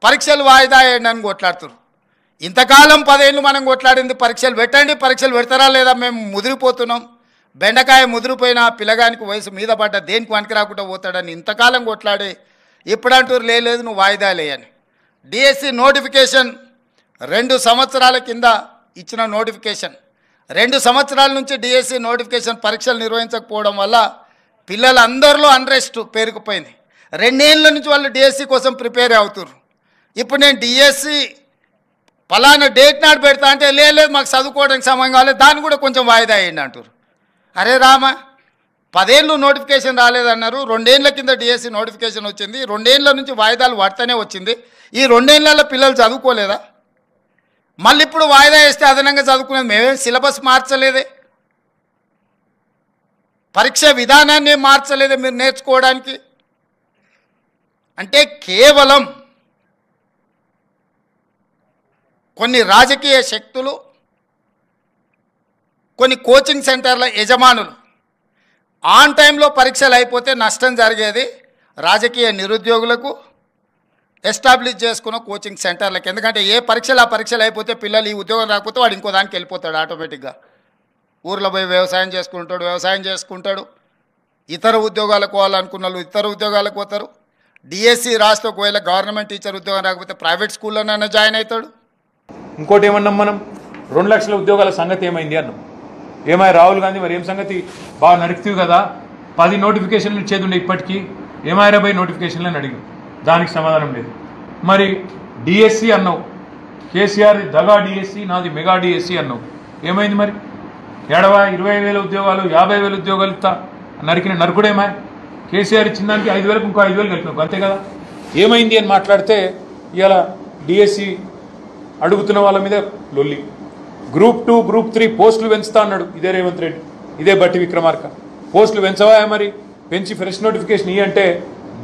పరీక్షలు వాయిదా వేయండి అని కొట్లాడుతున్నారు. ఇంతకాలం 10 ఏళ్ళు మనం కొట్లాడింది పరీక్షలు పెట్టండి, పరీక్షలు పెడతారా లేదా, మేము ముదిరిపోతున్నాం, బెండకాయ ముదిరిపోయిన పిల్లగానికి వయసు మీద పడ్డ దేనికి వనికి రాకుండా పోతాడని ఇంతకాలం కొట్లాడి ఇప్పుడంటూరు లేదు నువ్వు వాయిదాలే అని. డిఎస్సి నోటిఫికేషన్ 2 సంవత్సరాల కింద ఇచ్చిన నోటిఫికేషన్, 2 సంవత్సరాల నుంచి డిఎస్సి నోటిఫికేషన్ పరీక్షలు నిర్వహించకపోవడం వల్ల పిల్లలందరిలో అన్రెస్ట్ పేరుకుపోయింది. 2 ఏళ్ళ నుంచి వాళ్ళు డిఎస్సి కోసం ప్రిపేర్ అవుతున్నారు. ఇప్పుడు నేను డిఎస్సి ఫలానా డేట్ నాడు పెడతా అంటే లేదు మాకు చదువుకోవడానికి సమయం కావాలి, దాన్ని కూడా కొంచెం వాయిదా వేయండి అంటారు. అరే రామ, 10 ఏళ్ళు నోటిఫికేషన్ రాలేదన్నారు, 2 ఏళ్ళ కింద డిఎస్సి నోటిఫికేషన్ వచ్చింది, 2 ఏళ్ళ నుంచి వాయిదాలు పడుతూనే వచ్చింది. ఈ 2 ఏళ్ళ పిల్లలు చదువుకోలేదా? మళ్ళీ ఇప్పుడు వాయిదా వేస్తే అదనంగా చదువుకునేది, మేమేం సిలబస్ మార్చలేదే, పరీక్ష విధానాన్ని మార్చలేదే మీరు నేర్చుకోవడానికి. అంటే కేవలం కొన్ని రాజకీయ శక్తులు, కొన్ని కోచింగ్ సెంటర్ల యజమానులు ఆన్ టైంలో పరీక్షలు అయిపోతే నష్టం జరిగేది రాజకీయ నిరుద్యోగులకు, ఎస్టాబ్లిష్ చేసుకున్న కోచింగ్ సెంటర్లకు. ఎందుకంటే ఏ పరీక్షలు ఆ పరీక్షలు అయిపోతే పిల్లలు ఈ ఉద్యోగం రాకపోతే వాడు ఇంకో దానికి వెళ్ళిపోతాడు ఆటోమేటిక్గా. ఊర్లో పోయి వ్యవసాయం చేసుకుంటాడు, ఇతర ఉద్యోగాలకు పోవాలనుకున్న వాళ్ళు ఇతర ఉద్యోగాలకు పోతారు. డిఎస్సి రాస్తే ఒకవేళ గవర్నమెంట్ టీచర్ ఉద్యోగం రాకపోతే ప్రైవేట్ స్కూల్లోనైనా జాయిన్ అవుతాడు. ఇంకోటి ఏమన్నాం మనం, 2 లక్షల ఉద్యోగాల సంగతి ఏమైంది అన్నాం. ఏమై రాహుల్ గాంధీ మరి ఏం సంగతి, బాగా నడుపుతీవి కదా, 10 నోటిఫికేషన్లు ఇచ్చేది ఉండే ఇప్పటికీ, ఏమైనా 20 నోటిఫికేషన్లు అని అడిగాం, దానికి సమాధానం లేదు. మరి డిఎస్సి అన్నావు, కేసీఆర్ దగా డిఎస్సి నాది మెగా డిఎస్సి అన్నావు, ఏమైంది మరి? 20,000 ఉద్యోగాలు 50,000 ఉద్యోగాలు ఇస్తా నరికిన నరుకుడేమా? కేసీఆర్ ఇచ్చిన దానికి 5,000కు ఇంకో 5,000 కలిపినావు అంతే కదా. ఏమైంది అని మాట్లాడితే ఇవాళ డిఎస్సి అడుగుతున్న వాళ్ళ మీద లొల్లి. గ్రూప్ 2 గ్రూప్ 3 పోస్టులు పెంచుతా అన్నాడు ఇదే రేవంత్ రెడ్డి, ఇదే బట్టి విక్రమార్క. పోస్టులు పెంచవా మరి, పెంచి ఫ్రెష్ నోటిఫికేషన్ ఇవి అంటే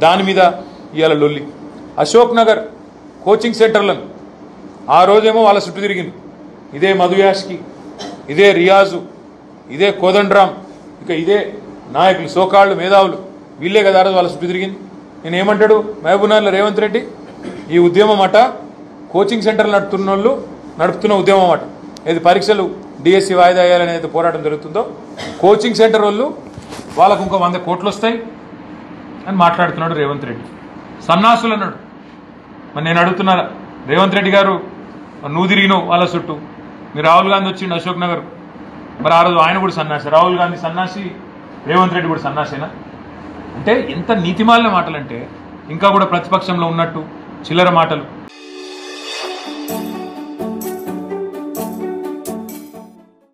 దాని మీద ఇవాళ లొల్లి. అశోక్ నగర్ కోచింగ్ సెంటర్లను ఆ రోజేమో వాళ్ళ చుట్టూ తిరిగింది, ఇదే మధుయాష్కి, ఇదే రియాజు, ఇదే కోదండరామ్, ఇక ఇదే నాయకులు సోకాళ్ళు మేధావులు, వీళ్ళే కదా ఆ రోజు వాళ్ళ చుట్టూ తిరిగింది. నేను ఏమంటాడు మహబూబ్నగర్లో రేవంత్ రెడ్డి, ఈ ఉద్యమం అట కోచింగ్ సెంటర్లు నడుపుతున్న ఉద్యమం అట, ఏది పరీక్షలు డిఎస్సి వాయిదా వేయాలనేది పోరాటం జరుగుతుందో కోచింగ్ సెంటర్ వాళ్ళు వాళ్ళకు ఇంకో 100 కోట్లు వస్తాయి అని మాట్లాడుతున్నాడు రేవంత్ రెడ్డి. సన్నాసులు అన్నాడు. మరి నేను అడుగుతున్నా రేవంత్ రెడ్డి గారు, నువ్వు తిరిగినావు వాళ్ళ చుట్టూ, మీరు రాహుల్ గాంధీ వచ్చిండు అశోక్ నగర్, మరి ఆ రోజు ఆయన కూడా సన్నాసి, రాహుల్ గాంధీ సన్నాసి, రేవంత్ రెడ్డి కూడా సన్నాసేనా? అంటే ఎంత నీతిమాలిన మాటలంటే ఇంకా కూడా ప్రతిపక్షంలో ఉన్నట్టు చిల్లర మాటలు.